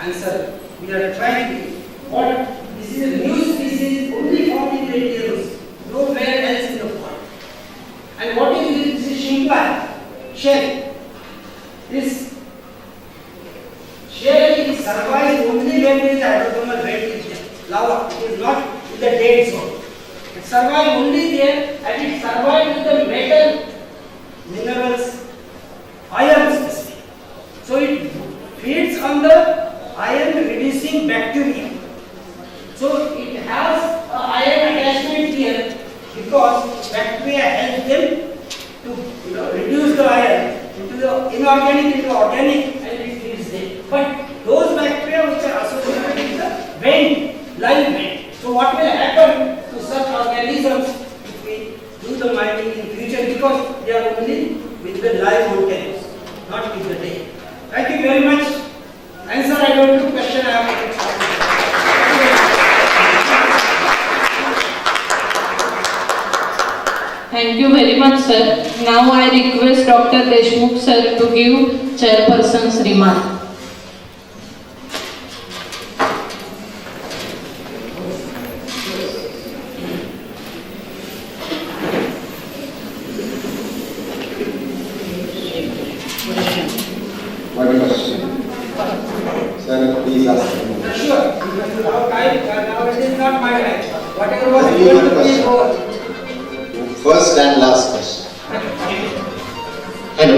answer. We are trying to. What? This is a new species only found in the Indian Ocean, nowhere else in the world. And what is this? This is shrimp shell. This shell is survives only when there is hydrothermal vent in there. Lava. It is not in the dead zone. It survives only there, and it survives with the metal, minerals, iron especially. So it feeds on the iron reducing bacteria. So it has an iron attachment here because bacteria help them to reduce the iron into the inorganic into organic, and it feeds them. But those bacteria which are associated with the vent, live vent. So what will happen to such organisms if we do the mining in future, because they are only with the live volcanoes, not with the dead. Thank you very much. Answer I don't do question I have. Thank you very much, sir. Now I request Dr. Deshmukh sir to give chairperson's remark. What question? Sir, please ask. Sure. Now it is not my time. Whatever was given to me over. First and last question. Hello.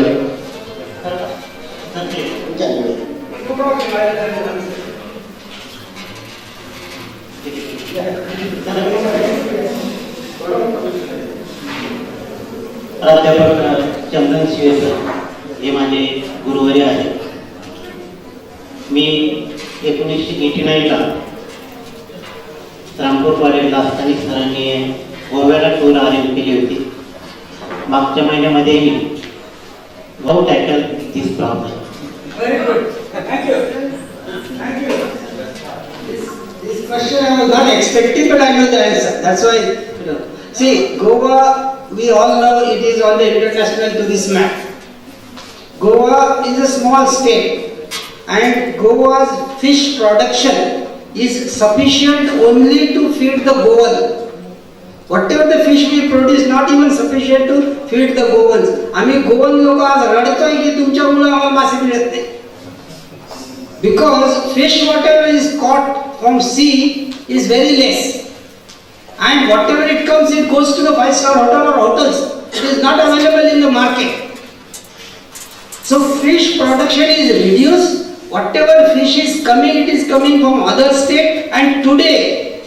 No problem. प्राध्यापक चंदन शिवेसर हे माझे गुरुवर्य आहेत. मी 1989ला रामपूरवाडीला असताना सरांनी गोव्याला tour arrange केली होती. मागच्या महिन्यामध्ये मी how tackle this problem. Very good. Thank you. Thank you. This question I was not expecting, but I know the answer. That's why, see, Goa, we all know it is on the international tourist map. Goa is a small state, and Goa's fish production is sufficient only to feed the Goan. Whatever the fish we produce, not even sufficient to feed the Goans. आम्ही गोवन लोक आज रडतोय की तुमच्यामुळे आम्हाला मासे मिळत नाही. Because fish whatever is caught from sea is very less, and whatever it comes, it goes to the 5-star hotel or hotels. It is not available in the market. So fish production is reduced. Whatever fish is coming, it is coming from other state. And today,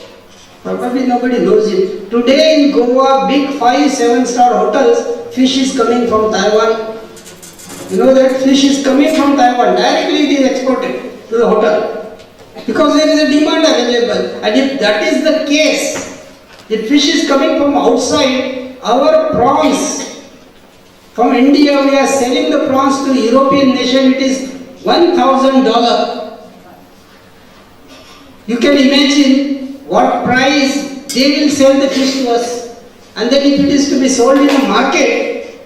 probably nobody knows it. Today in Goa, big 5-7-star hotels, fish is coming from Taiwan. You know that fish is coming from Taiwan. Directly it is exported to the hotel. Because there is a demand available. And if that is the case, if fish is coming from outside, our prawns from India, we are selling the prawns to European nation, it is $1,000. You can imagine what price they will sell the fish to us. And then if it is to be sold in the market,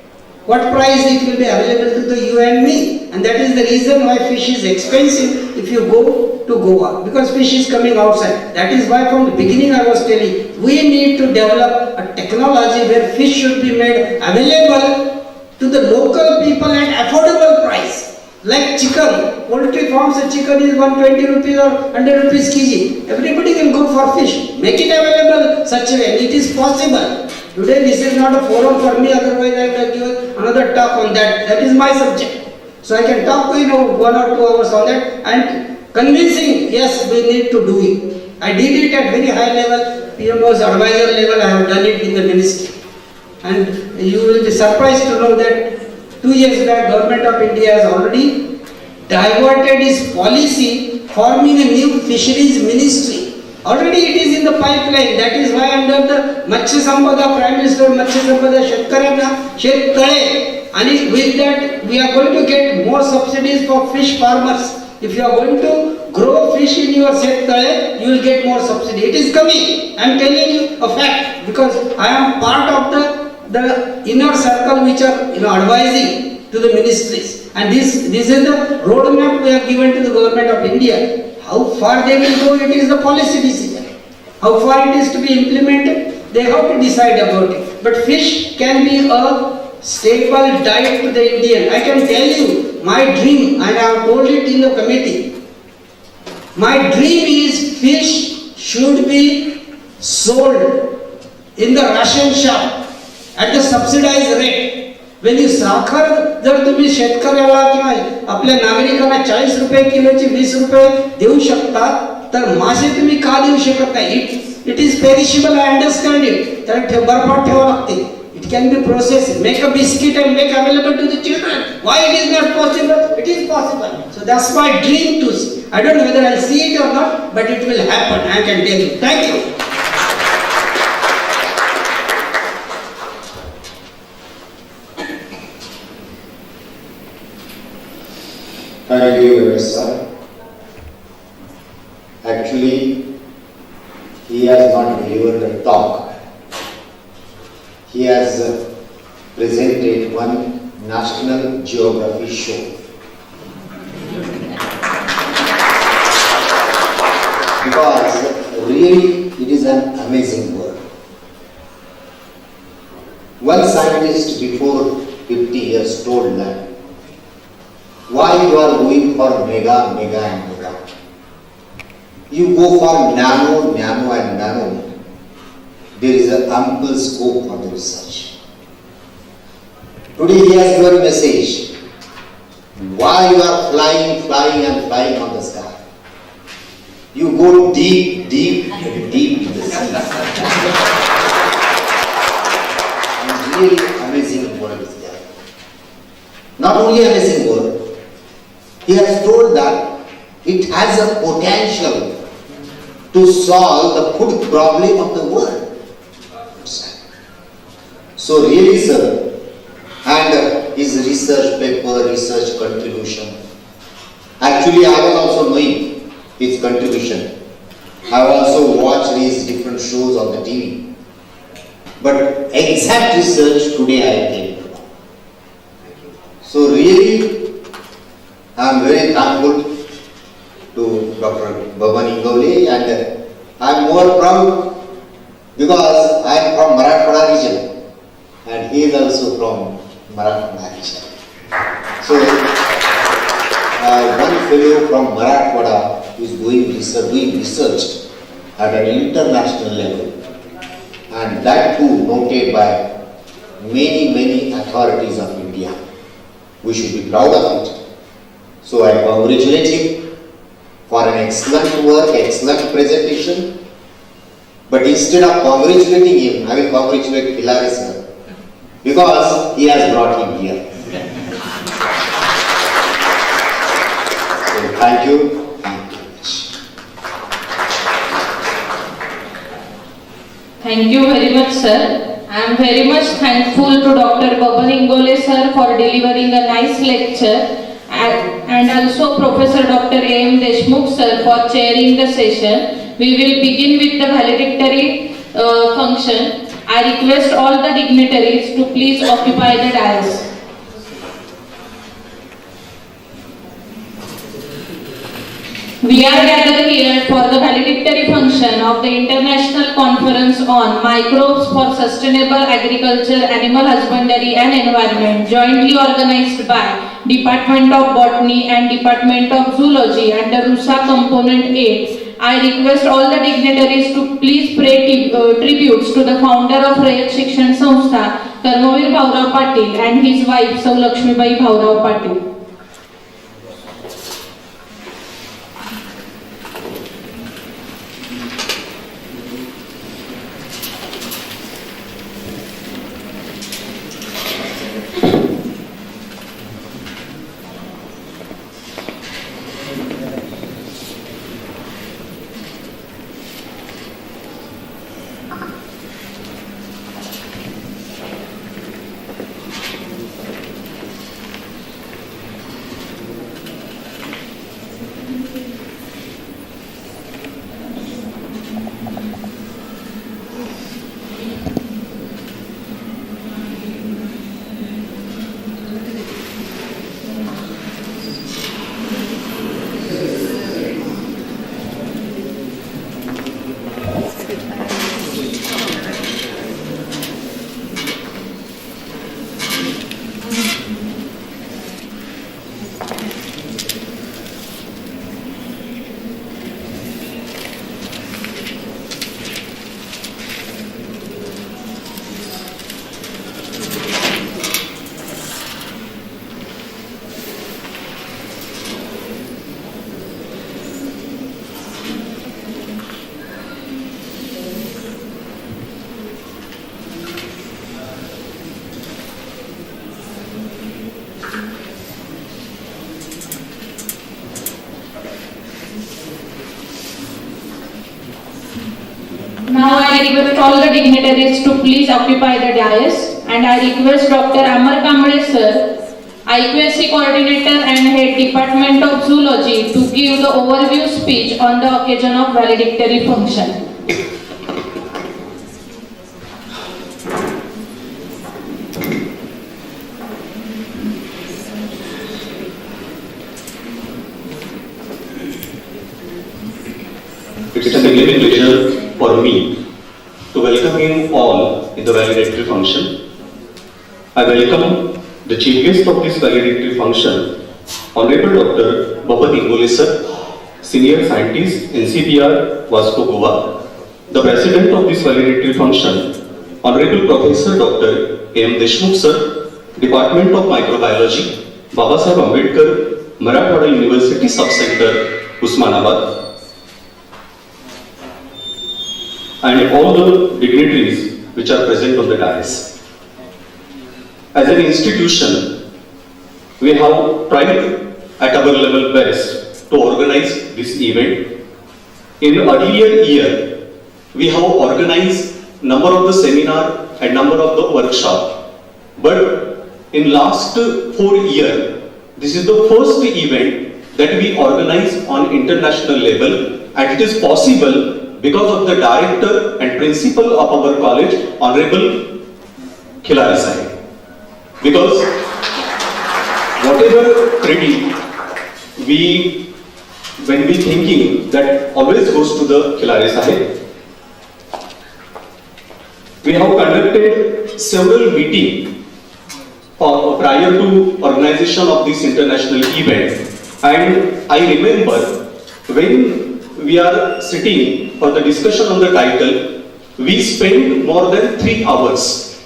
what price it will be available to the you and me. And that is the reason why fish is expensive if you go to Goa, because fish is coming outside. That is why from the beginning I was telling, we need to develop a technology where fish should be made available to the local people at affordable price. Like chicken, poultry farms, the chicken is 120 rupees or 100 rupees kg. Everybody can go for fish. Make it available such a way. It is possible. Today this is not a forum for me, otherwise I will give another talk on that. That is my subject. So I can talk to 1 or 2 hours on that and convincing, yes, we need to do it. I did it at very high level, PMO's advisor level, I have done it in the ministry. And you will be surprised to know that 2 years back, Government of India has already diverted its policy, forming a new fisheries ministry. Already it is in the pipeline. That is why under the Matsya Sampada, Prime Minister Matsya Sampada, Shetkaryanna, Shet Tale. And with that, we are going to get more subsidies for fish farmers. If you are going to grow fish in your Shet Tale, you will get more subsidy. It is coming. I am telling you a fact, because I am part of the inner circle which are advising to the ministries. And this is the roadmap we have given to the government of India. How far they will go, it is the policy decision. How far it is to be implemented, they have to decide about it. But fish can be a staple diet to the Indian. I can tell you my dream, and I have told it in the committee. My dream is fish should be sold in the ration shop at the subsidized rate. When you साखर जर तुम्ही शेतकऱ्याला किंवा आपल्या नागरिकांना 40 रुपये किलोची 20 रुपये देऊ शकता, तर मासे तुम्ही का देऊ शकत नाही? It is perishable, I understand it. त्याला बर्फात ठेवावं लागते. It can be processed. Make a biscuit and make available to the children. Why it is not possible? It is possible. So that's my dream too. I don't know whether I'll see it or not, but it will happen. I can tell you. Thank you. Thank you, very sir. Actually, he has not delivered a talk. He has presented one National Geography show. Because really it is an amazing world. One scientist before 50 years told that why you are going for mega and mega. You go for nano and nano. There is an ample scope for the research. Today he has given a message. Why you are flying on the sky? You go deep in the sea. And really amazing world is there. Not only amazing world, he has told that it has a potential to solve the food problem of the world. So really sir, and his research paper, research contribution, actually I was also knowing his contribution. I also watched his different shows on the TV. But exact research today I came about. So really, I am very thankful to Dr. Baban Ingole, and I am more proud because I am from Marathwada region and he is also from Marathwada region. So one fellow from Marathwada is doing research at an international level, and that too noted by many authorities of India. We should be proud of it. So I congratulate him for an excellent work, excellent presentation. But instead of congratulating him, I will congratulate Hilary sir, because he has brought him here. So thank you. Thank you very much, sir. I am very much thankful to Dr. Baban Ingole sir for delivering a nice lecture, and also Professor Dr. A.M. Deshmukh sir for chairing the session. We will begin with the valedictory function. I request all the dignitaries to please occupy the dais. We are gathered here for the valedictory function of the International Conference on Microbes for Sustainable Agriculture, Animal Husbandry and Environment, jointly organized by Department of Botany and Department of Zoology and the RUSA Component 8. I request all the dignitaries to please pay tributes to the founder of Rayat Shikshan Sanstha, Karmavir Bhaurao Patil, and his wife, Sau Lakshmibai Bhaurao Patil. Now I request all the dignitaries to please occupy the dais, and I request Dr. Amar Kamble sir, IQSC coordinator and head Department of Zoology, to give the overview speech on the occasion of valedictory function. It's a significant pleasure for me to welcome you all in the valedictory function. I welcome the chief guest of this valedictory function, Honorable Dr. Bapat Ingole sir, Senior Scientist, NCPR, Vasco Goa. The President of this valedictory function, Honorable Professor Dr. A.M. Deshmukh sir, Department of Microbiology, Babasaheb Ambedkar, Marathwada University Subcenter, Usmanabad, and all the dignitaries which are present on the dais. As an institution, we have tried at our level best to organize this event. In earlier year, we have organized number of the seminar and number of the workshop. But in last 4 years, this is the first event that we organize on international level, and it is possible because of the director and principal of our college, Honorable Khilari Sahib. Because whatever credit when we thinking, that always goes to the Khilari Sahib. We have conducted several meetings prior to organization of this international event, and I remember when we are sitting for the discussion on the title, we spent more than 3 hours.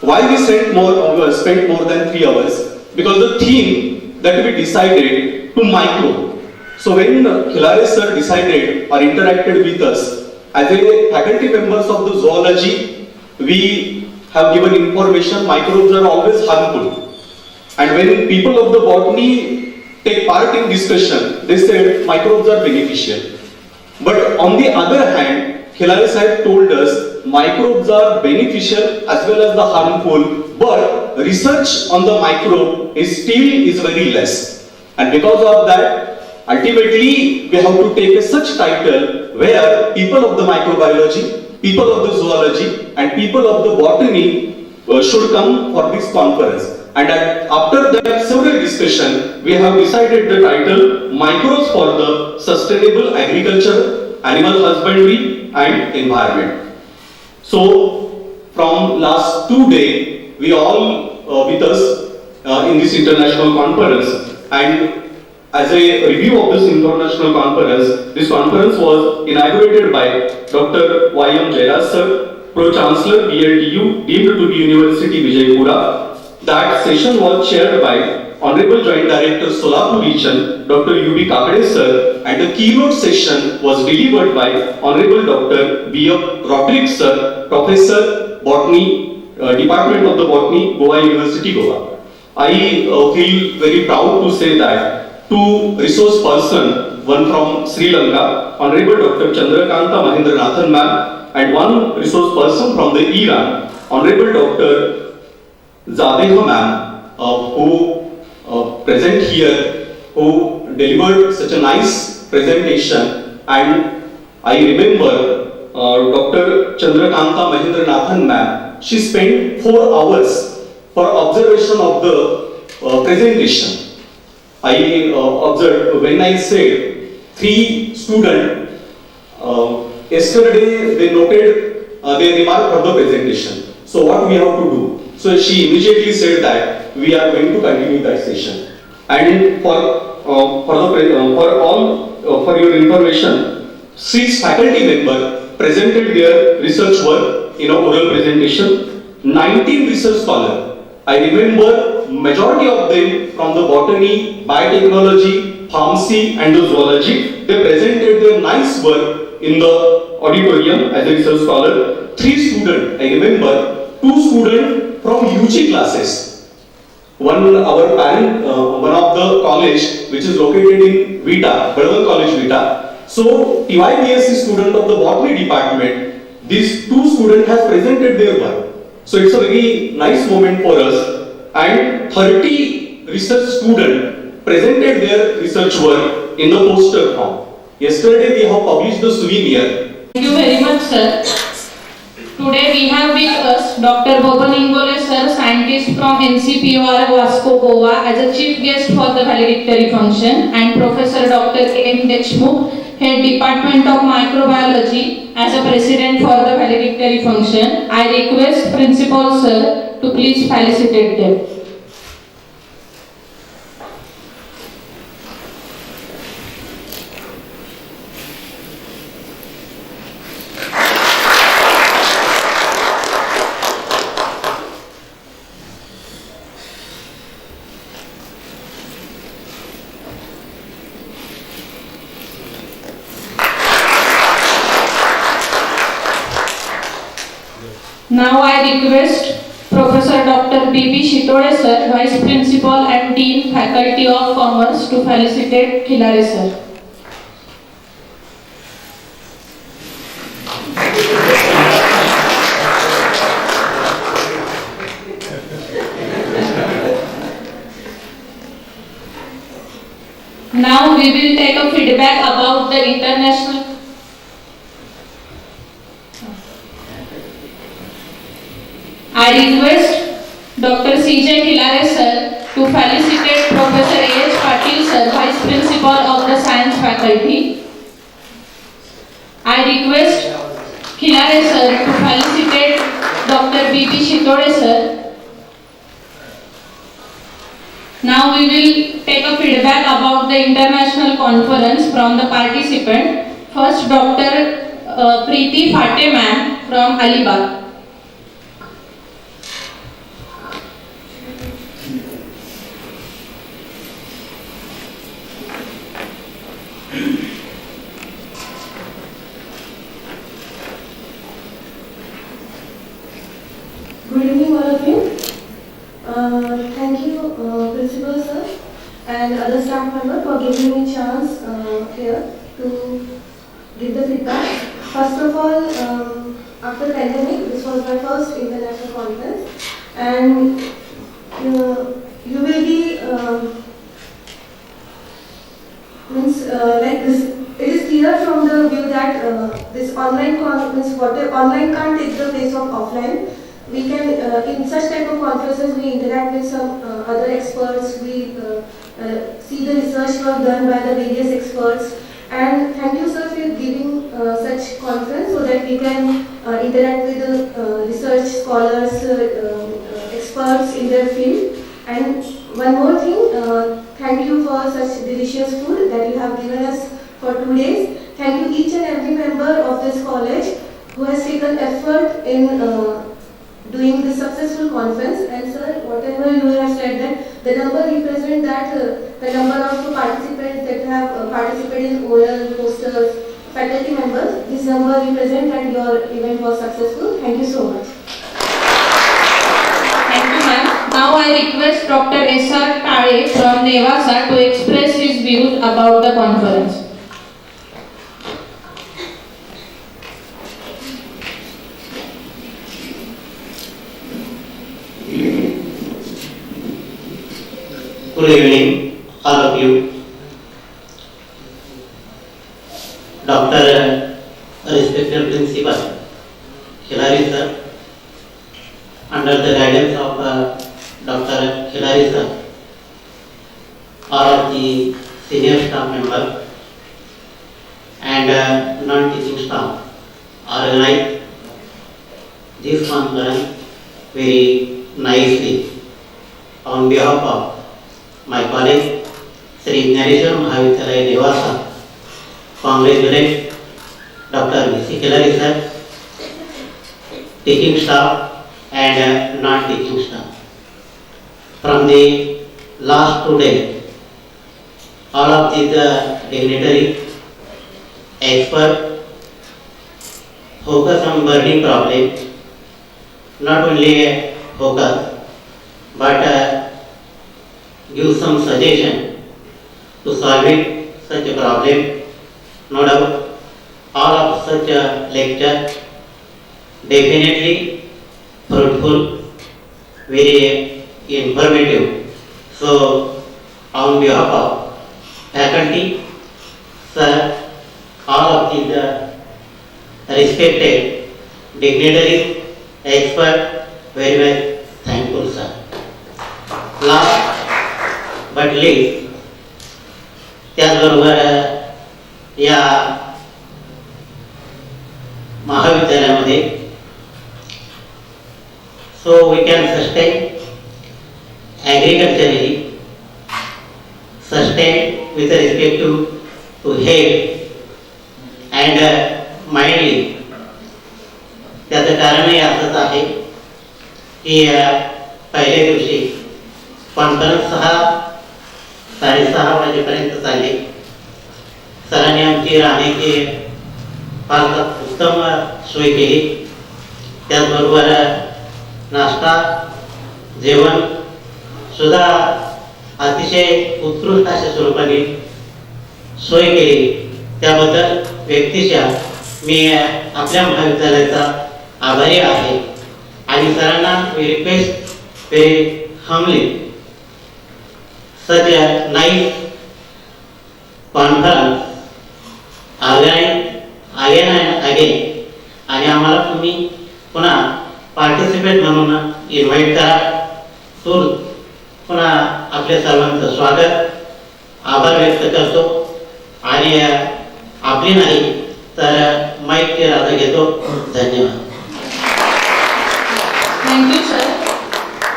Why we spent more than 3 hours? Because the theme that we decided to micro. So when Khilari sir decided or interacted with us, as a faculty members of the zoology, we have given information microbes are always harmful. And when people of the botany take part in discussion, they said microbes are beneficial. But on the other hand, Khilari Sahib told us microbes are beneficial as well as the harmful, but research on the microbe is very less. And because of that, ultimately we have to take such title where people of the microbiology, people of the zoology and people of the botany should come for this conference. And after that several discussion, we have decided the title Microbes for the Sustainable Agriculture, Animal Husbandry and Environment. So from last 2 days, we all with us in this international conference, and as a review of this international conference, this conference was inaugurated by Dr. Y.M. Jairaj sir, Pro-Chancellor, BLTU, deemed to be University Vijaypura. That session was chaired by Honorable Joint Director Solapur Region, Dr. U.B. Kakade sir, and the keynote session was delivered by Honorable Dr. B.F. Rodriguez sir, Professor Botany, Department of the Botany, Goa University, Goa. I feel very proud to say that 2 resource persons, one from Sri Lanka, Honorable Dr. Chandrakanta Mahendranathan ma'am, and one resource person from the Iran, Honorable Dr. Zadeha ma'am, who present here, who delivered such a nice presentation. And I remember Dr. Chandrakanta Mahendranathan ma'am, she spent 4 hours for observation of the presentation. I observed when I said 3 students, yesterday they noted their remark for the presentation. So what we have to do? So she immediately said that we are going to continue that session. And for your information, 6 faculty members presented their research work in an oral presentation. 19 research scholars. I remember majority of them from the botany, biotechnology, pharmacy and the zoology. They presented their nice work in the auditorium as a research scholar. 3 students, I remember, 2 students from UG classes. One of the college which is located in Vita, Balwant College Vita. So TYBSc student of the botany department, these two students has presented their work. So it's a very nice moment for us, and 30 research students presented their research work in the poster form. Yesterday we have published the souvenir. Thank you very much, sir. Today we have with us Dr. Boban Ingole, sir, scientist from NCPOR Vasco Goa, as a chief guest for the valedictory function, and Professor Dr. N. Deshmukh, Head Department of Microbiology, as a president for the valedictory function. I request Principal sir to please felicitate them. Now I request Professor Dr. B.B. Shitode sir, Vice Principal and Dean Faculty of Commerce, to felicitate Khilare sir. Now we will take a feedback about the international. I request Dr. C.J. Khilare sir to felicitate Professor A.H. Patil sir, Vice Principal of the Science Faculty. I request Khilare sir to felicitate Dr. B.B. Shitode sir. Now we will take a feedback about the international conference from the participant. First, Dr. Preeti Phate ma'am from Alibag. Good evening, all of you. Thank you, Principal Sir and other staff members for giving me a chance here to give the feedback. First of all, after pandemic, this was my first international conference, and you will be like this. It is clear from the view that this online conference, online can't take the place of offline. We can, in such type of conferences, we interact with some other experts, we see the research work done by the various experts, and thank you sir for giving such conference so that we can interact with the research scholars, experts in their field. And one more thing, thank you for such delicious food that you have given us for 2 days. Thank you each and every member of this college who has taken effort in doing this successful conference. And sir, whatever you have said, that the number represent that the number of participants that have participated in oral, posters, faculty members, this number represent that your event was successful. Thank you so much. Thank you, ma'am. Now I request Dr. S.R. Kale from Nevasa to express his views about the conference. Good evening, all of you. Dr. Respected Principal Khilare sir, under the guidance of Dr. Khilare sir, all of the senior staff members and non-teaching staff organized this conference very nicely. On behalf of my colleague, Sri Nareshwar Mahavidyalaya Nevasa, congratulate Dr. V.C. Khilare sir, teaching staff and non-teaching staff. From the last 2 days, all of these dignitary experts focus on burning problems, not only focus, but give some suggestion to solve it such a problem. No doubt, all of such a lecture definitely fruitful, very informative. So, on behalf of faculty, sir, all of these respected dignitaries, expert, very much thankful, sir. Last but least, त्याचबरोबर या महाविद्यालयामध्ये so we can sustain agriculturally, sustain with respect to health and mindly. त्याचं कारणही असंच आहे की पहिल्या दिवशी कॉन्फरन्स 6-6:30 वाजेपर्यंत चालली. सरांनी आमची राहण्याची फार उत्तम सोय केली. त्याचबरोबर नाश्ता जेवण सुद्धा अतिशय उत्कृष्ट अशा स्वरूपाने सोय केली. त्याबद्दल व्यक्तिशः मी आपल्या महाविद्यालयाचा आभारी आहे. आणि सरांना we request very humbly such a nice conference again and again. आणि आम्हाला तुम्ही पुन्हा पार्टिसिपेट म्हणून इन्व्हाइट करा. तो पुन्हा आपल्या सर्वांचं स्वागत आभार व्यक्त करतो. आणि आपली नाही तर माईकची राजा घेतो. धन्यवाद. Thank you, sir.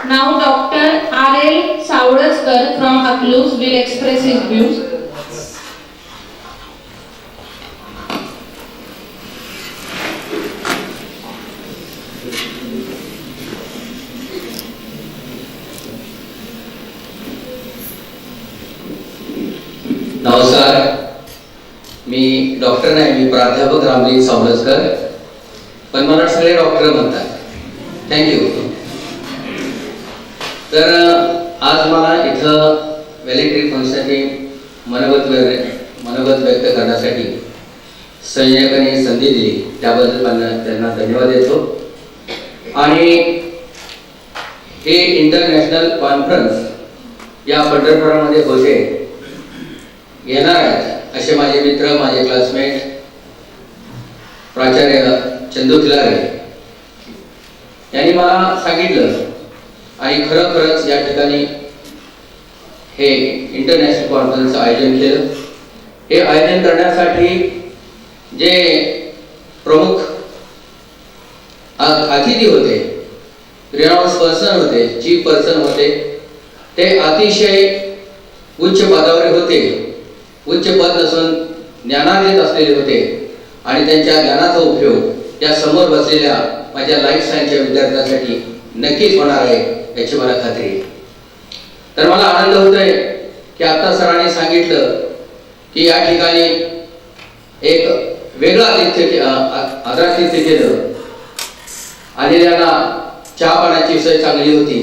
Now, Dr. R.L. Saudskar from Aklus will express his views. नमस्कार, मी डॉक्टर नाही, मी प्राध्यापक रामलिंग सावळसकर, पण मला सगळे डॉक्टर म्हणतात. थँक्यू. तर आज मला इथं व्हॅलेंटरी फंक्शनसाठी मनोगत व्यक्त करण्यासाठी संयोजकांनी संधी दिली, त्याबद्दल त्यांना धन्यवाद देतो. आणि हे इंटरनॅशनल कॉन्फरन्स या पंढरपुरामध्ये होते येणार आहेत असे माझे मित्र, माझे क्लासमेट प्राचार्य चंदू खिलारे यांनी मला सांगितलं. आणि खरंच या ठिकाणी हे इंटरनॅशनल कॉन्फरन्सचं आयोजन केलं. हे आयोजन करण्यासाठी जे प्रमुख अतिथी होते, रिनाउन्स पर्सन होते, चीफ पर्सन होते, ते अतिशय उच्च पदावर होते. उच्च पद नसून ज्ञानार्जित असलेले होते. आणि त्यांच्या ज्ञानाचा उपयोग या समोर बसलेल्या माझ्या लाईफ सायन्सच्या विद्यार्थ्यांसाठी नक्कीच होणार आहे याची मला खात्री आहे. तर मला आनंद होतोय की आता सरांनी सांगितलं की या ठिकाणी एक वेगळं आदरातिथ्य केलं. आलेल्यांना चहा पाण्याची सोय चांगली होती.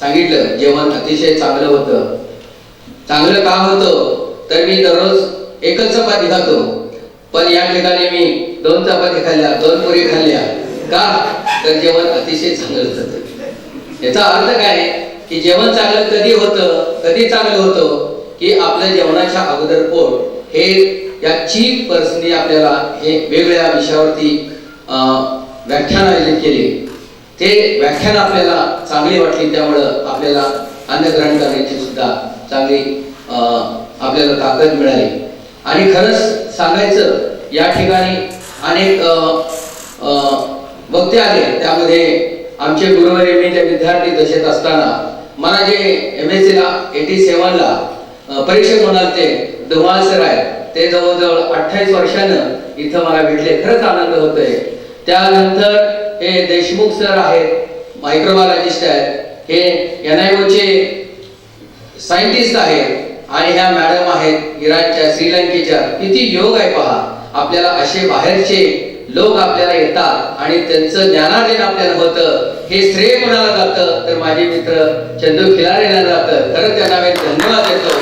सांगितलं जेवण अतिशय चांगलं होतं. चांगलं का होतं तर मी दररोज एकच चपाती खातो, पण या ठिकाणी मी 2 चपाती खाल्ल्या, 2 पुरी खाल्ल्या. का तर जेवण अतिशय चांगलं होतं. याचा अर्थ काय की जेवण चांगलं कधी चांगलं होतं की आपल्या जेवणाच्या अगोदर पोट हे या चीफ पर्सनने आपल्याला हे वेगवेगळ्या विषयावरती व्याख्यान आयोजित केले. ते व्याख्यान आपल्याला चांगली वाटली, त्यामुळं आपल्याला अन्न ग्रहण करण्याची सुद्धा चांगली आपल्याला ताकद मिळाली. आणि खरंच सांगायचं या ठिकाणी अनेक वक्ते आले. त्यामध्ये आमचे गुरुवर्य मी त्या विद्यार्थी दशेत असताना मला जे MSc ला 87 ला परीक्षक म्हणाले ते धुमाळ सर आहेत, ते जवळजवळ 28 वर्षानं इथं मला भेटले. खरंच आनंद होतोय. त्यानंतर हे देशमुख सर आहेत, मायक्रोबायोलॉजिस्ट आहेत, हे NIO चे सायंटिस्ट आहेत. आणि ह्या मॅडम आहेत इराणच्या, श्रीलंकेच्या. किती योग आहे पहा. आपल्याला असे बाहेरचे लोक आपल्याला येतात आणि त्यांचं ज्ञानार्जन आपल्याला होतं. हे श्रेय कोणाला जातं तर माझे मित्र चंदू खिलारे यांना जातं. खरंच त्यांना मी धन्यवाद देतो.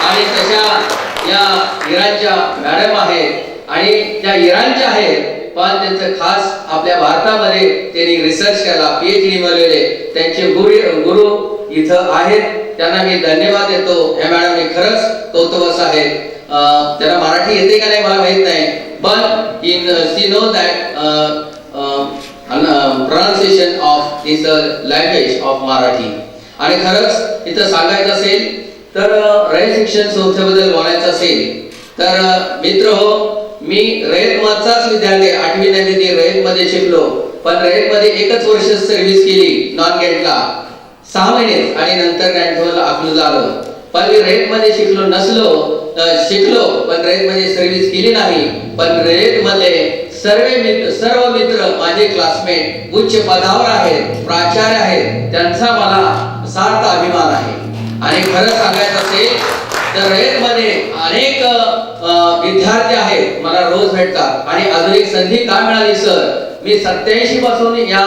आणि तशा या इराणच्या मॅडम आहेत आणि त्या इराणच्या आहेत, पण त्यांचं खास आपल्या भारतामध्ये त्यांनी रिसर्च केला, PhD मिळवलेले त्यांचे गुरु इथं आहेत. त्यांना मी धन्यवाद देतो. या मॅडमने खरंच कौतुकच आहेत. त्यांना मराठी येते का नाही मला माहित नाही, पण she know that pronunciation of this language of Marathi. आणि खरंच इथं सांगायचं असेल तर रयत शिक्षण संस्थेबद्दल बोलायचं असेल तर मित्र हो, मी रयत मधचाच विद्यार्थी, 8वी 9वी रयत मध्ये शिकलो, पण रयत मध्ये एकच वर्ष सर्व्हिस केली नॉन गॅटला 6 महिने आणि नंतर गॅटला आपलं झालं. पण मी रयत मध्ये शिकलो पण रयत मध्ये सर्व्हिस केली नाही. पण रयत मध्ये सर्व मित्र माझे क्लासमेट उच्च पदावर आहेत, प्राचार्य आहेत, त्यांचा मला सार्थ अभिमान आहे. आणि खरं सांगायचं असेल तर रयत मध्ये अनेक विद्यार्थी आहेत, मला रोज भेटतात. आणि अजून एक संधी का मिळाली सर, मी 87 पासून या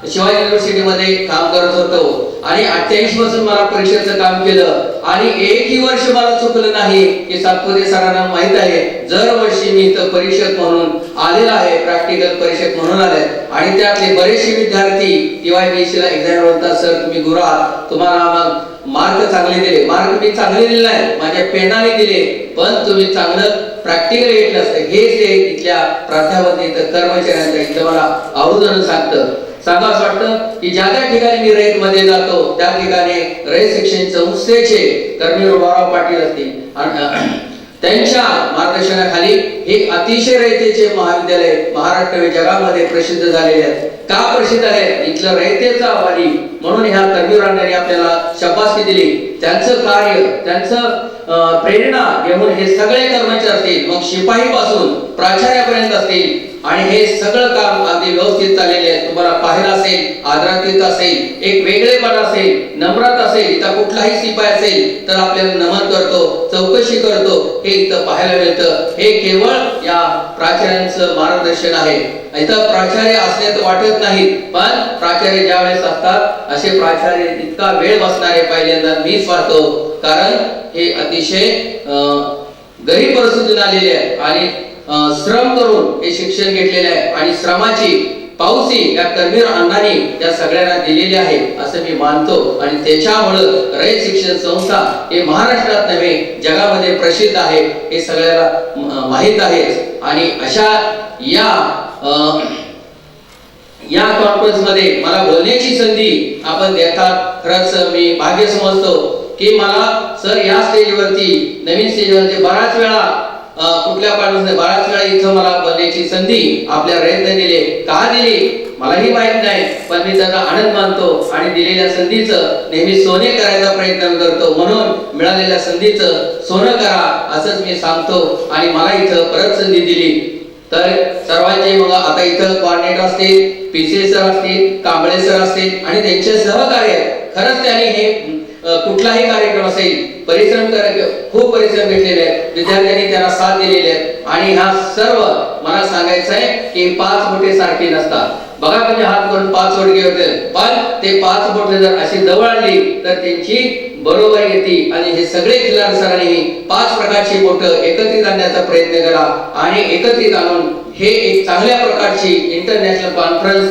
शिवाजी युनिव्हर्सिटी मध्ये काम करत होतो आणि 88 पासून मला परीक्षेचं काम केलं आणि एकही वर्ष मला चुकलं नाही. की सातपुते सरांना माहित आहे, दरवर्षी मी इथं परीक्षक म्हणून आलेला आहे, प्रॅक्टिकल परीक्षक म्हणून आले. आणि त्यातले बरेचसे विद्यार्थी TYBC ला एक्झाम होतात, सर तुम्ही गुरु आहात, तुम्हाला मग मार्क चांगले दिले. मार्क मी चांगले दिले नाही, माझ्या पेनाने दिले, पण तुम्ही चांगलं प्रॅक्टिकल घेतलं असतं. हेच ते इथल्या प्राध्यापक इथं कर्मचाऱ्यांचं इथं मला आवर्जून सांगा असं वाटतं की ज्या त्या ठिकाणी मी रयत मध्ये जातो त्या ठिकाणी रयत शिक्षण संस्थेचे कर्मी रुबाराव पाटील असतील त्यांच्या मार्गदर्शनाखाली हे अतिशय रयतेचे महाविद्यालय महाराष्ट्र जगामध्ये प्रसिद्ध झालेले आहेत. का प्रसिद्ध आहे? इथलं रयतेचा वाली म्हणून ह्या कर्मवीरांनी आपल्याला शाबासकी दिली. त्यांचं कार्य, त्यांचं प्रेरणा घेऊन हे सगळे कर्मचारी असतील, मग शिपाई पासून प्राचार्यापर्यंत असतील, आणि हे सगळं काम अगदी व्यवस्थित चाललेले आहे. तुम्हाला पाहायला असेल, आदरातीत असेल, एक वेगळेपणा असेल, नम्रता असेल. इथं कुठलाही शिपाई असेल तर आपल्याला नमन करतो, चौकशी करतो, हे इथं पाहायला मिळतं. हे केवळ या प्राचार्यांचं मार्गदर्शन आहे. इथं प्राचार्य असण्यात वाटत नाहीत, पण प्राचार्य ज्या वेळेस असतात असे प्राचार्य इतका वेळ बसणारे पहिल्यांदा मीच पाहतो. कारण हे अतिशय गरीब परिस्थितीतून आलेले आहे आणि श्रम करून हे शिक्षण घेतलेले आहे आणि श्रमाची पावसी या कर्मवीर अण्णांनी त्या सगळ्यांना दिलेली आहे असं मी मानतो. आणि त्याच्यामुळं रयत शिक्षण संस्था हे महाराष्ट्रात नव्हे जगामध्ये प्रसिद्ध आहे, हे सगळ्याला माहीत आहे. आणि अशा या कॉन्फरन्स मध्ये मला बोलण्याची संधी आपण देतात. खरंच मी भाग्य समजतो की मला सर या स्टेजवरती, नवीन स्टेजवरती बराच वेळा कुठल्या पाठवून बराच वेळा इथं मला बोलण्याची संधी आपल्या रयतने दिली. का दिली मलाही माहित नाही, पण मी त्याचा आनंद मानतो आणि दिलेल्या संधीचं नेहमी सोने करायचा प्रयत्न करतो. म्हणून मिळालेल्या संधीचं सोनं करा असंच मी सांगतो. आणि मला इथं परत संधी दिली तर सर्वांचे मग आता इथं कोऑर्डिनेटर असतील, PCA सर असतील, कांबळे सर असतील आणि त्यांचे सहकार्य, खरंच त्यांनी हे कुठलाही कार्यक्रम असेल खूप परिश्रम घेतलेले आहेत. विद्यार्थ्यांनी त्यांना साथ दिलेली आहे. आणि हा सर्व मला सांगायचं आहे की 5 बोटे सारखे नसतात. बघा तुम्ही हात करून 5 बोटे होते, पण ते 5 बोटे जर अशी जवळ आणली तर त्यांची बरोबर येते. आणि हे सगळे खिलार सरांनी 5 प्रकारची बोटं एकत्रित आणण्याचा प्रयत्न केला आणि एकत्रित आणून हे एक चांगल्या प्रकारची इंटरनॅशनल कॉन्फरन्स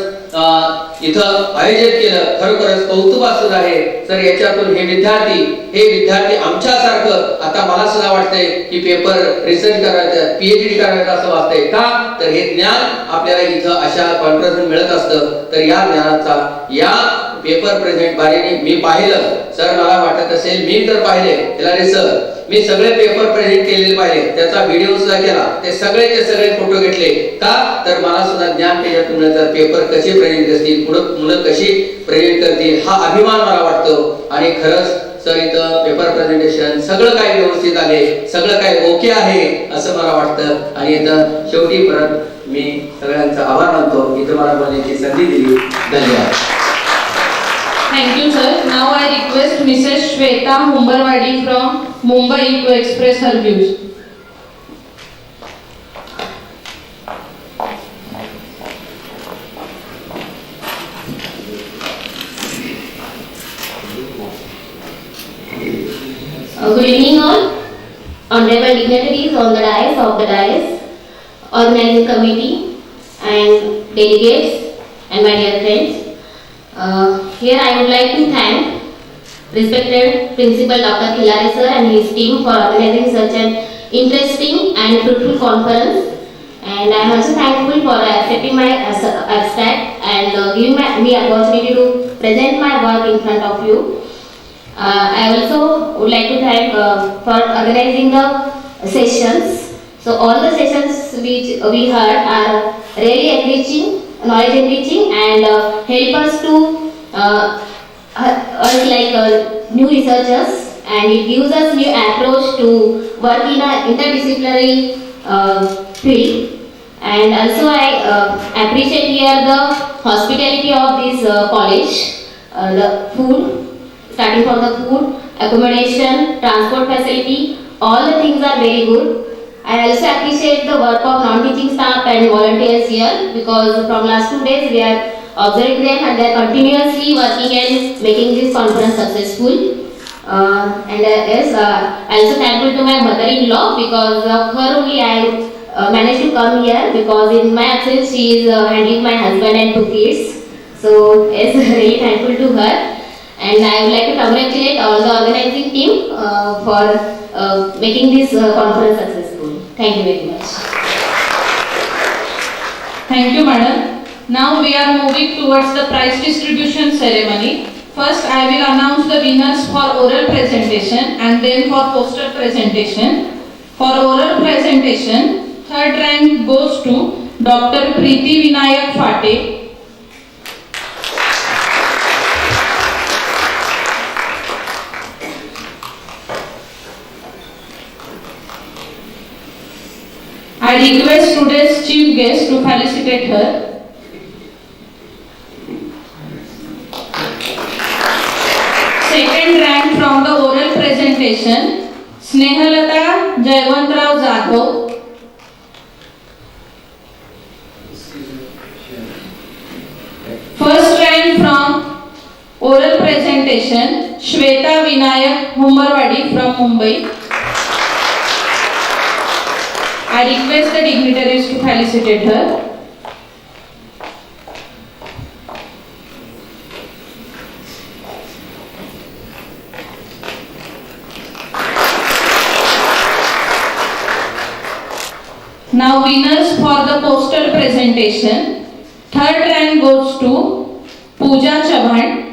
इथं आयोजित केलं. खरोखरच कौतुकास्पद आहे. तर याच्यातून हे विद्यार्थी आमच्यासारखं आता मला सुद्धा वाटतंय की पेपर रिसर्च करायचं, PhD करायचं असं वाटतंय. का तर हे ज्ञान आपल्याला इथं अशा कॉन्फरन्स मिळत असतं. तर या ज्ञानाचा या पेपर प्रेझेंट बारेने मी पाहिलं सर, मला वाटत असेल मी तर पाहिले सर, मी सगळे पेपर प्रेझेंट केलेले पाहिले, त्याचा व्हिडिओ सुद्धा केला, ते सगळे फोटो घेतले. का तर मला सुद्धा ज्ञान त्याच्यातून मिळतं. पेपर कसे प्रेझेंट करतील, मुलं कशी प्रेझेंट करतील हा अभिमान मला वाटतो. आणि खरंच सर इथं पेपर प्रेझेंटेशन सगळं काही व्यवस्थित आले, सगळं काही ओके आहे असं मला वाटतं. आणि इथं शेवटी परत मी सगळ्यांचा आभार मानतो, इथं मला बोलण्याची संधी दिली. धन्यवाद. Thank you, sir. Now I request Mrs. Shweta Humbarwadi from Mumbai to express her views. Good evening all. honorable dignitaries on the dais, organizing committee and delegates and my dear friends. Here I would like to thank respected Principal Dr. Khilare sir and his team for organizing such an interesting and fruitful conference. And I am also thankful for accepting my abstract and giving me opportunity to present my work in front of you. I also would like to thank for organizing the sessions. So all the sessions which we heard are really enriching, knowledge enriching, and help us to us like new researchers, and it gives us new approach to work in an interdisciplinary field. And also I appreciate here the hospitality of this college, the food, starting from the food, accommodation, transport facility, all the things are very good. I also appreciate the work of non-teaching staff and volunteers here, because from last 2 days we are observing them and they are continuously working and making this conference successful. Yes, I also thankful to my mother-in-law, because of her only I managed to come here, because in my absence she is handling my husband and 2 kids. So yes, really thankful to her. And I would like to congratulate all the organizing team for making this conference successful. Thank you very much. Thank you, madam. Now we are moving towards the prize distribution ceremony. First, I will announce the winners for oral presentation and then for poster presentation. For oral presentation, third rank goes to Dr. Preeti Vinayak Phate. I request today's chief guest to felicitate her. Second rank from the oral presentation, Snehalata Jaywantrao Jadhav. First rank from oral presentation, Shweta Vinayak Humarwadi from Mumbai. I request the dignitaries to felicitate her. Now winners for the poster presentation. Third rank goes to Pooja Chavan.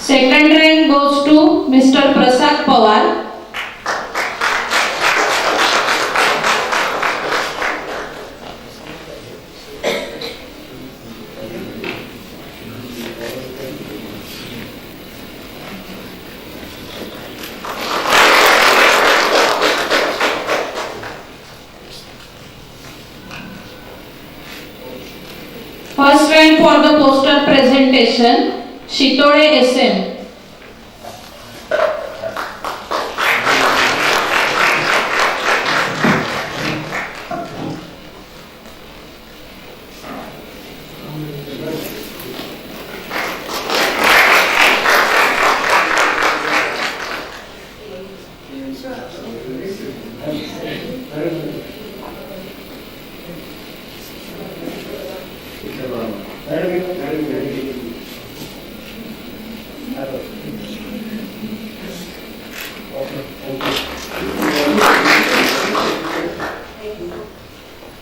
Second rank goes to Mr. Prasad Pawar. First rank for the poster presentation, Shitore SM.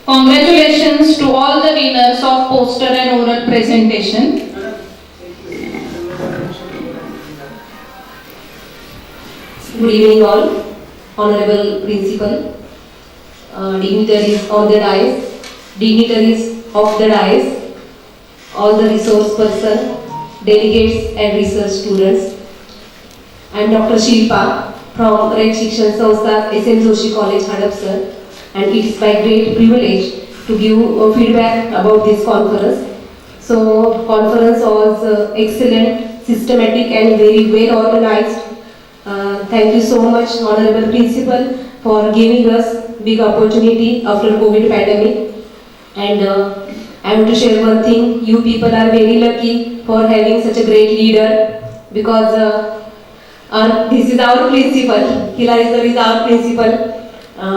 Congratulations to all the winners of poster and oral presentation. Good evening all, Honorable Principal, dignitaries on the dais, dignitaries of the dais, all the resource person, delegates and research students. I am Dr. Shilpa from Red Shikshan Sanstha, S.M. Joshi College, Hadapsar, and it is my great privilege to give feedback about this conference. So, conference was excellent, systematic and very well organized. Thank you so much, Honorable Principal, for giving us big opportunity after COVID pandemic. And I want to share one thing. You people are very lucky for having such a great leader, because this is our principal. Hilary sir is our principal.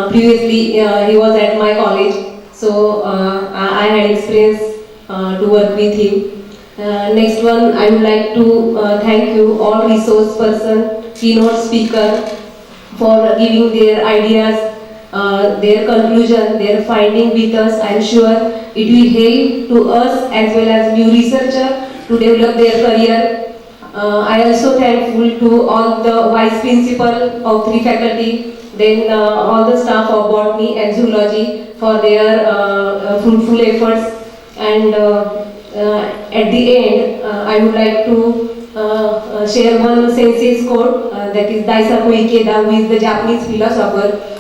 Previously, he was at my college, so I had experience to work with him. Next one, I would like to thank you all resource person, keynote speaker, for giving their ideas, their conclusion, their finding with us. I am sure it will help to us as well as new researcher to develop their career. I also thankful to all the vice principal of 3 faculty, then all the staff of botany and zoology for their fruitful efforts. And at the end, I would like to share one sentence quote, that is Daisaku Ikeda, who is the Japanese philosopher.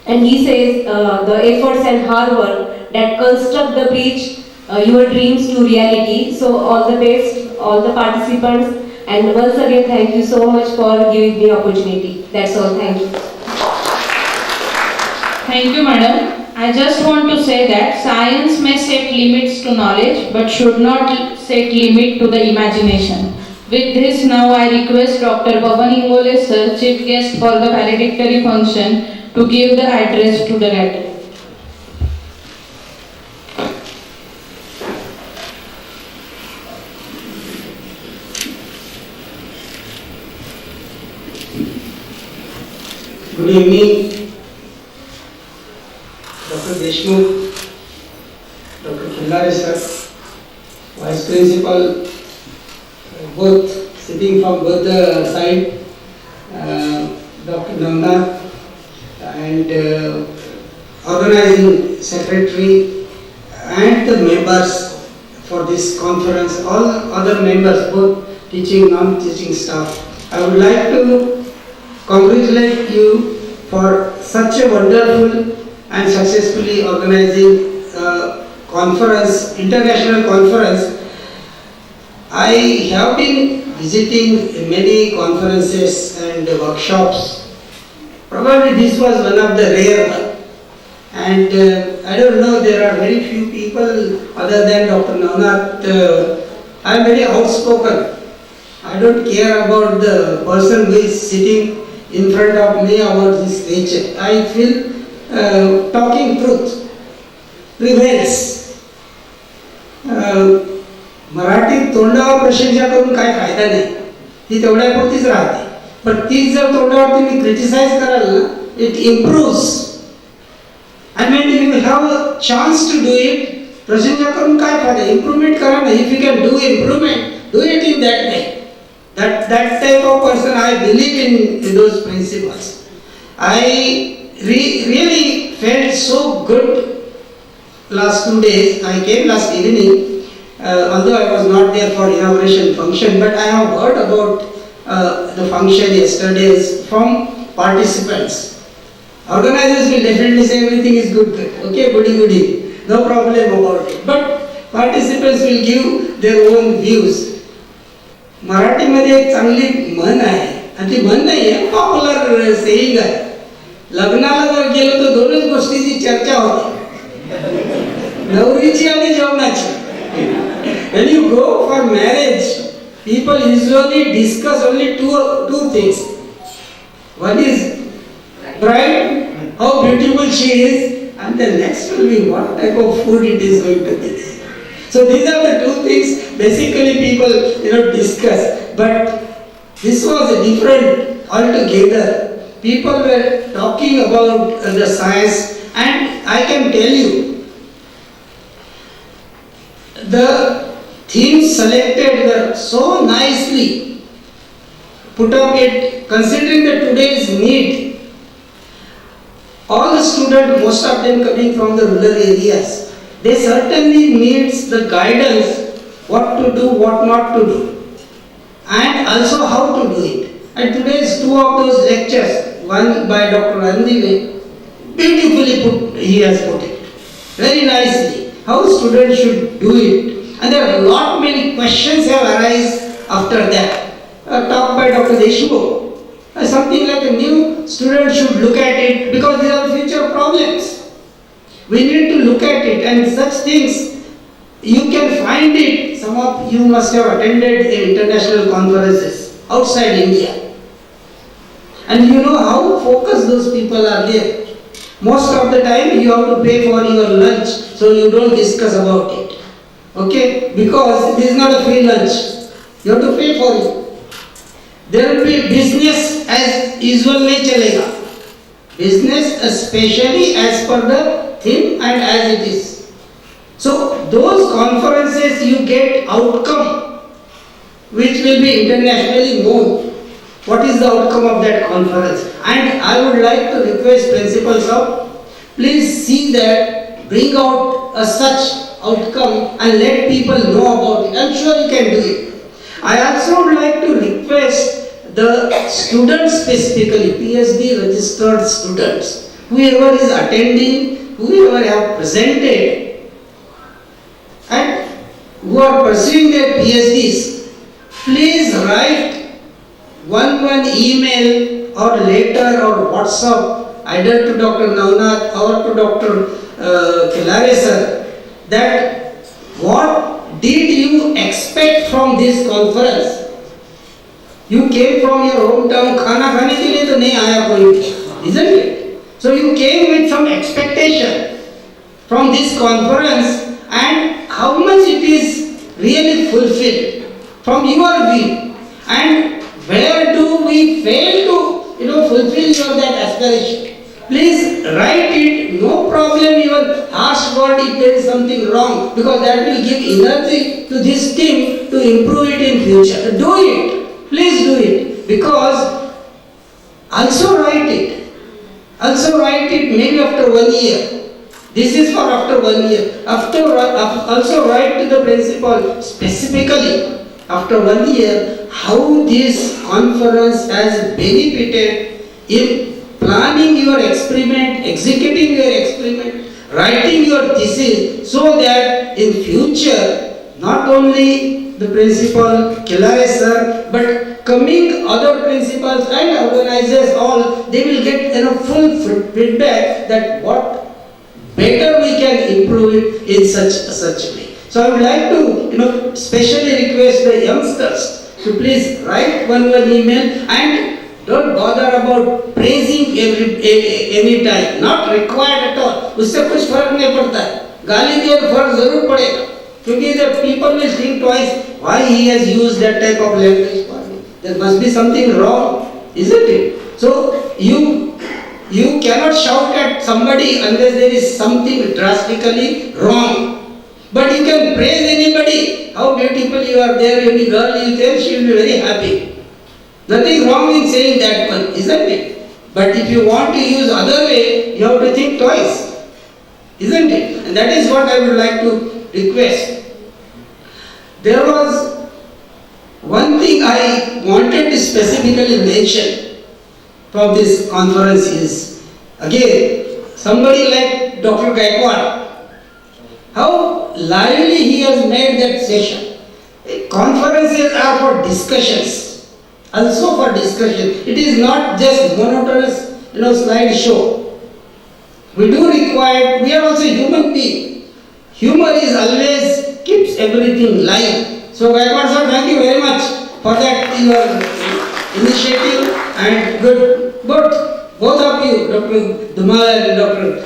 And he says, the efforts and hard work that construct the bridge your dreams to reality. So all the best, all the participants, and once again thank you so much for giving me opportunity. That's all. Thank you. Thank you, madam. I just want to say that science may set limits to knowledge, but should not set limit to the imagination. With this, now I request Dr. Pavan Ingole sir, chief guest for the valedictory function, to give the address to the gathering. Good evening, Dr. Deshmukh, Dr. Khillare sir, Vice Principal, both sitting from both the side, Dr. Navnath, and organizing secretary, and the members for this conference, all other members, both teaching, non-teaching staff. I would like to congratulate you for such a wonderful and successfully organizing conference, international conference. I have been visiting many conferences and workshops. Probably this was one of the rare ones. And I don't know, there are very few people other than Dr. Navnath. I am very outspoken. I don't care about the person who is sitting in front of me about this nature. I feel talking truth prevails. मराठीत तोंडावर प्रशंसा करून काय फायदा नाही, ती तेवढ्यापुरतीच राहते. पण तीच जर तोंडावर तुम्ही क्रिटिसाइज कराल ना, it improves. And when you have a chance to do it, प्रशंसा करून काय फायदा, इम्प्रूवमेंट करा ना. If you can do improvement, do it in that way. That type of person, I believe in those principles. I really felt so good last 2 days. I came last evening, although I was not there for inauguration function, but I have heard about the function yesterday from participants. Organizers will definitely say everything is good. Okay, goody, no problem about it. But participants will give their own views. मराठीमध्ये एक चांगली म्हण आहे, आणि ती म्हण नाही आहे, पॉप्युलर सेइंग आहे. लग्नाला जर गेलो तर दोनच गोष्टीची चर्चा होते, नवरीची आणि जेवणाची. When you go for marriage, people usually discuss only two things. One is bride, how beautiful she is, and the next will be what type of food it is going to be. So these are the two things basically people discuss. But this was different altogether. People were talking about the science, and I can tell you, the themes selected were so nicely put up. It considering the today's need. All the students, most of them coming from the rural areas, they certainly needs the guidance, what to do, what not to do, and also how to do it. And today's two of those lectures, one by Dr. Andive, beautifully he has put it, very nicely, how students should do it. And there are many questions have arisen after that. Talk by Dr. Deshmukh. Something like a new student should look at it because these are future problems. We need to look at it, and such things you can find it. Some of you must have attended international conferences outside India. And you know how focused those people are there. Most of the time you have to pay for your lunch, so you don't discuss about it. Okay? Because this is not a free lunch. You have to pay for it. There will be business as usual nahi chalega. Business especially as per the theme and as it is. So those conferences you get outcome which will be internationally known. What is the outcome of that conference? And I would like to request principals of, please see that, bring out a such outcome and let people know about it. I'm sure you can do it. I also would like to request the students specifically, PhD registered students, whoever is attending, whoever have presented and who are pursuing their PhDs, please write one email or letter or WhatsApp either to Dr. Navnath or to Dr. Khilare sir, that what did you expect from this conference? You came from your hometown, खाना खाने के लिए तो नहीं आया कोई, isn't it? So you came with some expectation from this conference, and how much it is really fulfilled from your view, and where do we fail to fulfill your that aspiration? Please write it, no problem, even harsh word if there is something wrong, because that will give energy to this team to improve it in future. Do it, please do it, because also write it. Also write it maybe after 1 year. This is for after 1 year. Also write to the principal specifically after 1 year how this conference has benefited in planning your experiment, executing your experiment, writing your thesis, so that in future not only the principal, Khilare sir, but coming other principals and organizers all, they will get full feedback that what better we can improve it in such way. So I would like to specially request the youngsters to please write one email and don't bother about praising any time. Not required at all. उससे कुछ फर्क नहीं पड़ता है. गाली दिए तो फर्क जरूर पड़ेगा. क्योंकि the people will think twice why he has used that type of language for me. There must be something wrong, isn't it? So you cannot shout at somebody unless there is something drastically wrong. But you can praise anybody. How beautiful you are there. Any girl you tell, she will be very happy. Nothing wrong in saying that one, isn't it? But if you want to use other way, you have to think twice, isn't it? And that is what I would like to request. There was one thing I wanted to specifically mention from this conference is, again, somebody like Dr. Gaikwad, how lively he has made that session. Conferences are for discussions, also for discussion. It is not just monotonous, slide show. We do require, we are also human beings. Humor is always keeps everything live. So Gaikwad sir, thank you very much for that your initiative and good. Both of you, Dr. Dhumal and Dr.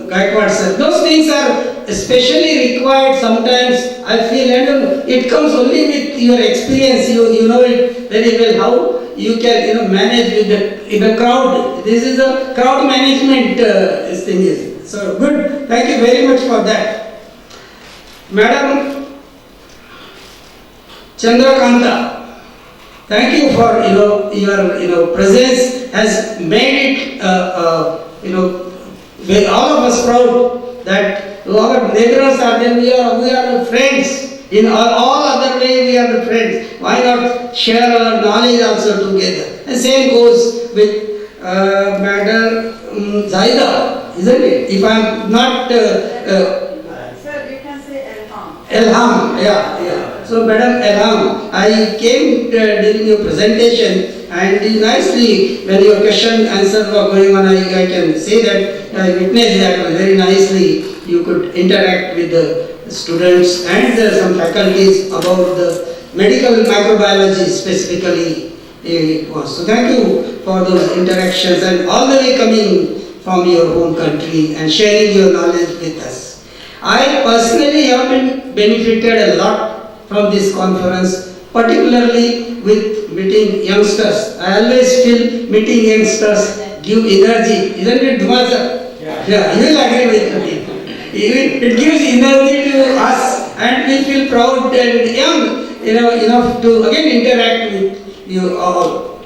Gaikwad sir, those things are especially required sometimes. I feel, and it comes only with your experience. You know it very well how you can manage with in a crowd. This is a crowd management this thing is. So good. Thank you very much for that, Madam Chandrakanta. Thank you for your presence has made it all of us proud that our neighbors are there. We are friends. In all other way we are the friends. Why not share our knowledge also together? And same goes with Madam Zaida, isn't it? If I am not Sir, you can say Elham. Elham, yeah. So, Madam Elam, I came during your presentation, and nicely, when your question answer were going on, I can say that I witnessed that very nicely. You could interact with the students and some faculties about the medical microbiology specifically. So, thank you for those interactions and all the way coming from your home country and sharing your knowledge with us. I personally have been benefited a lot from this conference, particularly with meeting youngsters. I always feel meeting youngsters give energy, isn't it, Dhuma sir? Yeah, you will agree with me. It gives energy to us, and we feel proud and young, enough to again interact with you all.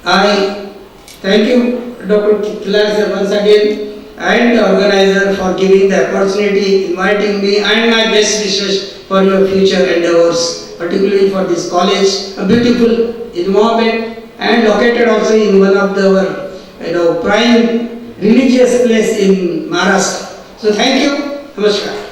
I thank you, Dr. Kilar sir, once again, and the organizer for giving the opportunity, inviting me, and my best wishes for your future endeavors, particularly for this college, a beautiful environment, and located also in one of the prime religious place in Maharashtra. So thank you. Namaskar.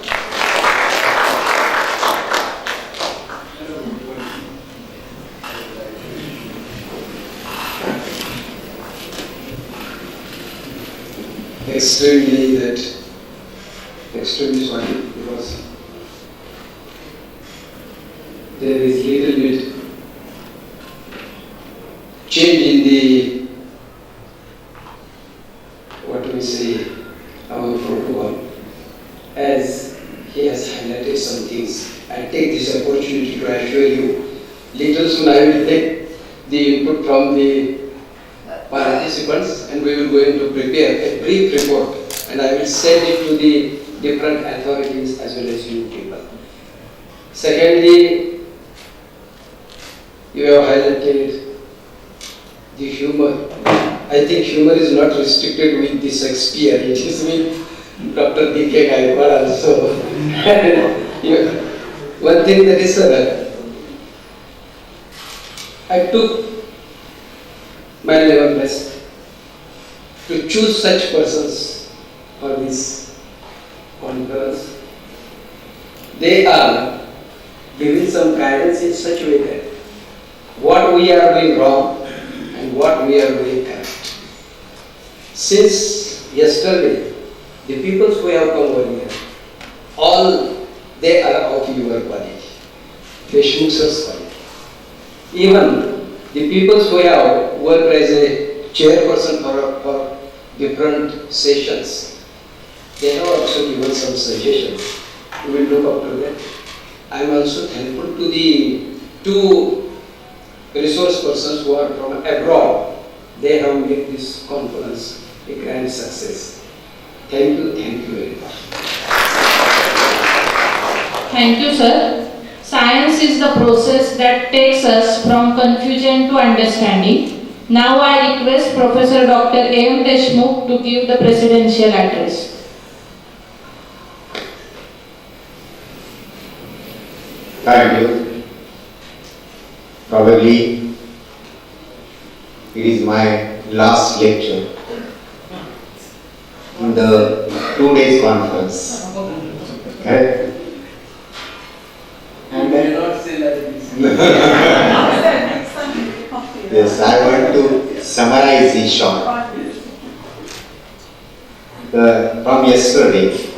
Extremely sorry, because there is little bit change in the, what do we say, our protocol, as he has highlighted some things. I take this opportunity to assure you, little soon I will take the input from the participants, and we will going to prepare a brief report, and I will send it to the different authorities as well as you people. Secondly, you have highlighted the humor. I think humor is not restricted with the Shakespeare, it is with Dr. D.K. Gaikwad also. One thing that is, I took my level best to choose such persons for this conference. They are giving some guidance in such a way that what we are doing wrong and what we are doing correct. Since yesterday, the people who have come over here, all they are of your quality, Deshmukh's quality. Even the people who have worked as a chairperson for different sessions, they have also given some suggestions. We will look up to that. I am also thankful to the two resource persons who are from abroad. They have made this conference a grand success. Thank you very much. Thank you, sir. Science is the process that takes us from confusion to understanding. Now I request Professor Dr. A.M. Deshmukh to give the presidential address. Thank you. Probably it is my last lecture in the 2 days conference. Okay? And I will not say like this. Yes, I want to summarize in short. From yesterday,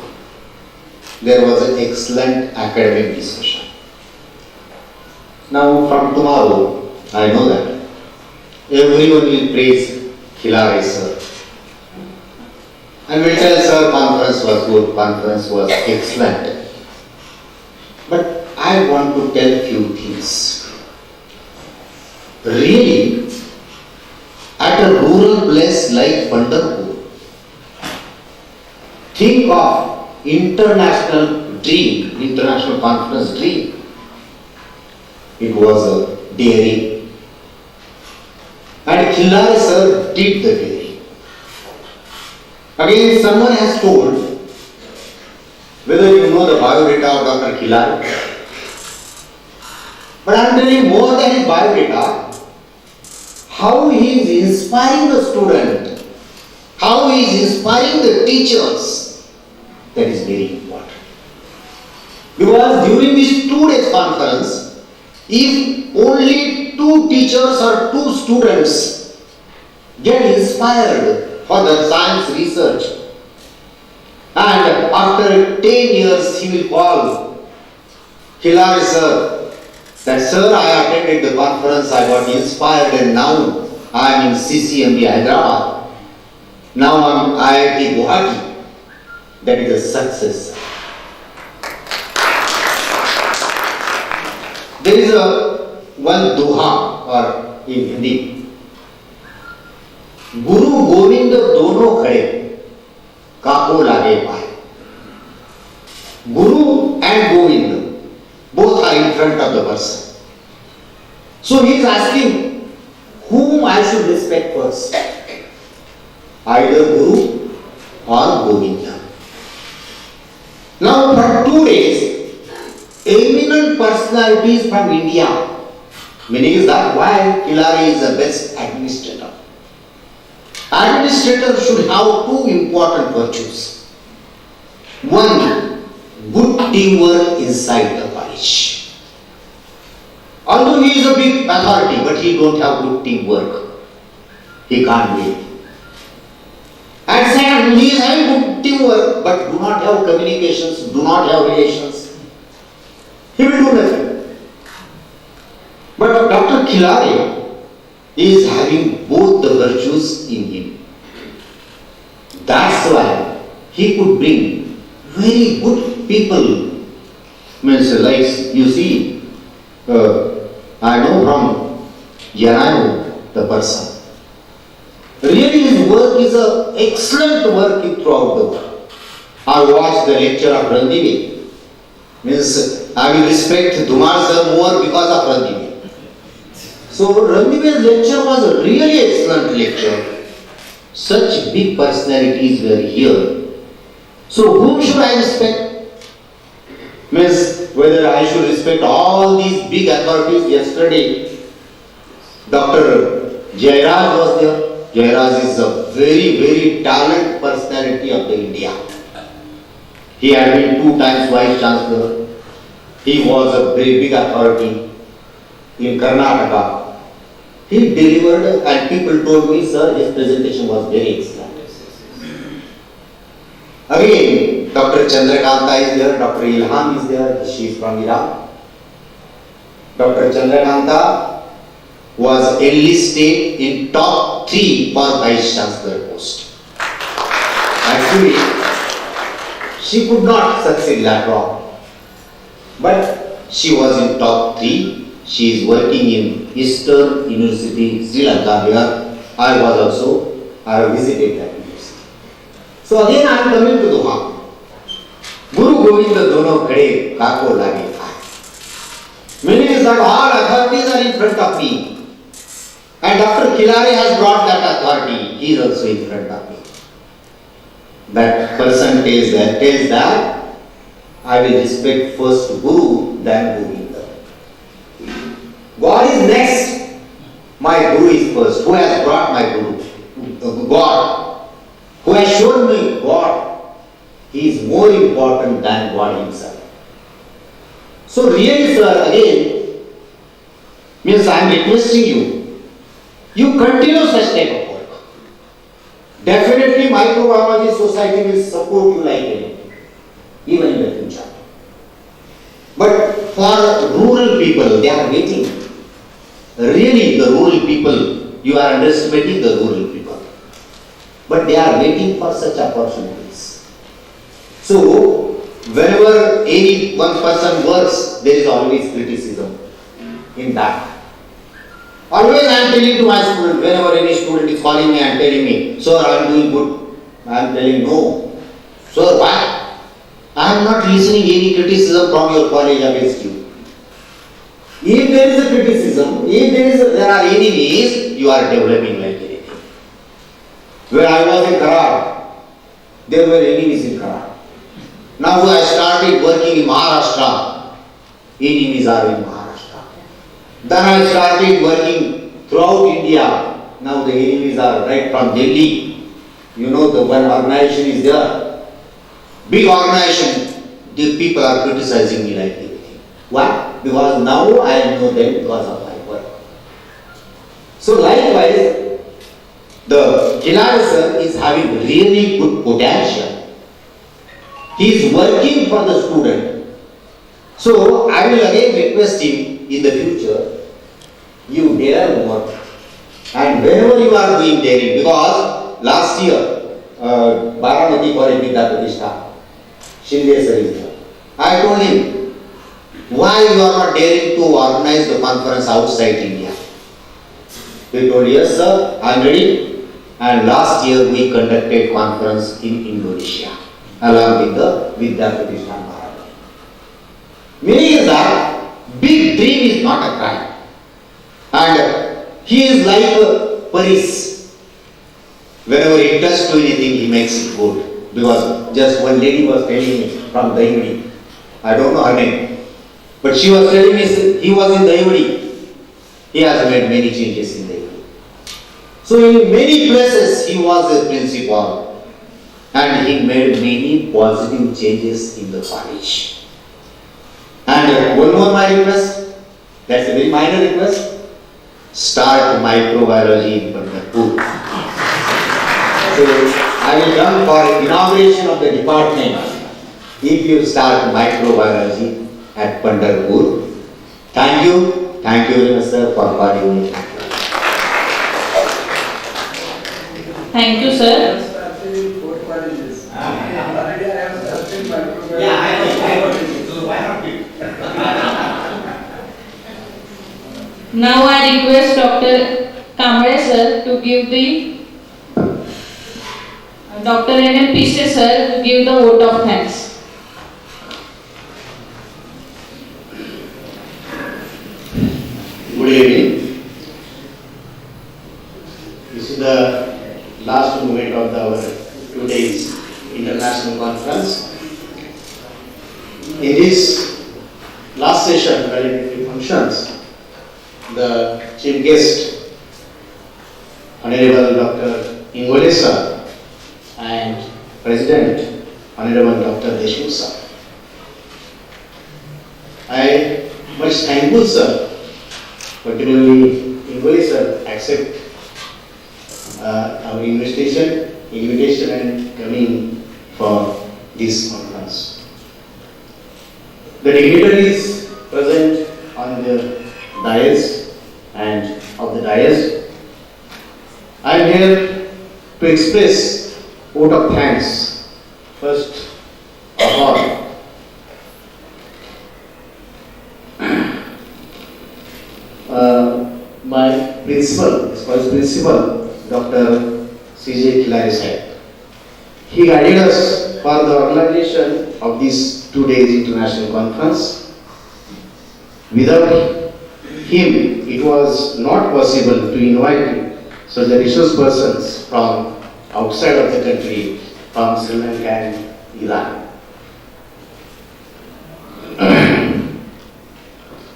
there was an excellent academic discussion. Now from tomorrow, I know that everyone will praise Khilare sir. And will tell sir conference was good, conference was excellent. But I want to tell few things. Really, at a rural place like Pandharpur, think of international dream, international conference dream. It was a daring. And Khilare sir did the daring. Again, someone has told, whether you know the biodata of Dr. Khilare, but I am telling more than his biodata, how he is inspiring the student, how he is inspiring the teachers, that is very important. Because during this 2 days conference, if only 2 teachers or 2 students get inspired for the science research, and after 10 years he will call Hilary sir, that sir, I attended the conference, I got inspired and now I am in CCMB Hyderabad. Now I am IIT Guwahati. That is a success. There is one doha or in Hindi. Guru Govind dono khade, kako lage paye. Guru and Govind both are in front of the person. So he is asking whom I should respect first. Either Guru or Govinda. Now for 2 days, eminent personalities from India, meaning is that why Hilary is the best administrator. Administrator should have 2 important virtues. One, good teamwork inside the college. Although he is a big authority, but he don't have good teamwork, he can't win. And second, he is having good teamwork, but do not have communications, do not have relations. He will do nothing. But Dr. Khilare is having both the virtues in him. That's why he could bring very good people. Means like you see, I know from Yarano, the person. Really his work is an excellent work throughout the world. I watched the lecture of Randive. Means I will respect Dhumar sir more because of Randive. So Randive's lecture was a really excellent lecture. Such big personalities were here. So whom should I respect? Means whether I should respect all these big authorities. Yesterday Dr. Jairaj was there. Jairaj is a very talented personality of the India. He had been 2 times Vice Chancellor. He was a very big authority in Karnataka. He delivered and people told me, sir, his presentation was very excellent. Again, Dr. Chandrakanta is there, Dr. Ilham is there, she is from Iran. Dr. Chandrakanta was enlisted in top 3 for Vice Chancellor post. Actually, she could not succeed later on. But she was in top 3. She is working in Eastern University, Sri Lanka, where I visited that university. So again I am coming to Doha. Guru Govinda dono khade, kako lage paye. Meaning is that all authorities are in front of me. And Dr. Khilare has brought that authority. He is also in front of me. That person tells that I will respect first Guru, then Govinda. God is next. My Guru is first. Who has brought my Guru? God. Who has shown me God? He is more important than God himself. So really, sir, again, means I am requesting you continue such type of work. Definitely microbiology society will support you like anything, even in the future. But for rural people, they are waiting. Really, the rural people, you are underestimating the rural people. But they are waiting for such opportunities. So, whenever any one person works, there is always criticism in that. Always I am telling to my student, whenever any student is calling me and telling me, sir, I am doing good. I am telling, no. Sir, why? I am not listening any criticism from your college against you. If there is a criticism, if there are enemies, you are developing like anything. When I was in Karar, there were enemies in Karar. Now I started working in Maharashtra, enemies are in Maharashtra. Then I started working throughout India. Now the enemies are right from Delhi. You know, the one organization is there. Big organization. the people are criticizing me like this. Why? Because now I know them because of my work. So likewise, the Khiladi sir is having really good potential. He is working for the student. So I will again request him in the future, you dare more. And whenever you are doing daring, because last year, Baramati College Vidya Pratishtha, Shinde sir is there. I told him, why you are not daring to organize the conference outside India? He told, yes sir, I am ready. And last year we conducted conference in Indonesia, along with the Vidya Pratishtha Bharat. Meaning is that big dream is not a crime. And he is like Paris. Whenever he touches to anything, he makes it good. Because just one lady was telling me from Daivadi, I don't know her name, but she was telling me he was in Daivadi. He has made many changes in Daivadi. So in many places he was a principal and he made many positive changes in the college. And one more my request, that's a very minor request, start microbiology in Pandharpur. So I will come for inauguration of the department if you start microbiology at Pandharpur. Thank you very much sir for calling me. Thank you, sir. Yeah, I know. So why not you? Now I request Dr. Kamble sir to give the Dr. N.M. Pise sir to give the vote of thanks. Good evening. This is the last moment of our today's international conference. In this last session, valedictory functions, the chief guest, Honorable Dr. Ingole sir, and President, Honorable Dr. Deshmukh sir. I am much thankful sir, particularly Ingole sir, accept our invitation and coming for this conference. The dignitaries present on the dais and of the dais, I am here to express vote of thanks. First of all, my principal, vice principal, Dr. C.J. Khiladi sahib. He guided us for the organization of this 2 days international conference. Without him, it was not possible to invite such resource persons from outside of the country, from Sri Lanka and Iran.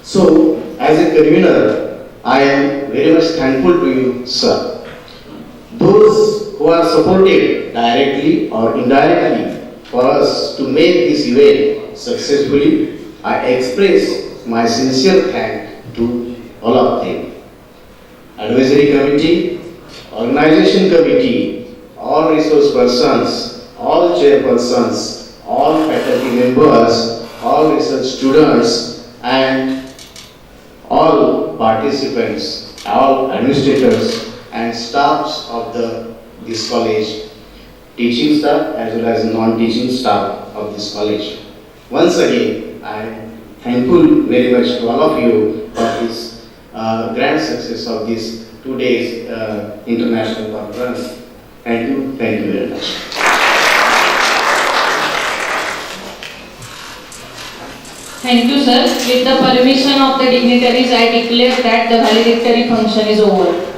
So, as a convener, I am very much thankful to you, sir. Those who are supported directly or indirectly for us to make this event successfully, I express my sincere thanks to all of them. Advisory committee, organization committee, all resource persons, all chairpersons, all faculty members, all research students, and all participants, all administrators and staffs of this college, teaching staff as well as non-teaching staff of this college. Once again, I am thankful very much to all of you for this grand success of this 2 days international conference. Thank you very much. Thank you, sir. With the permission of the dignitaries, I declare that the valedictory function is over.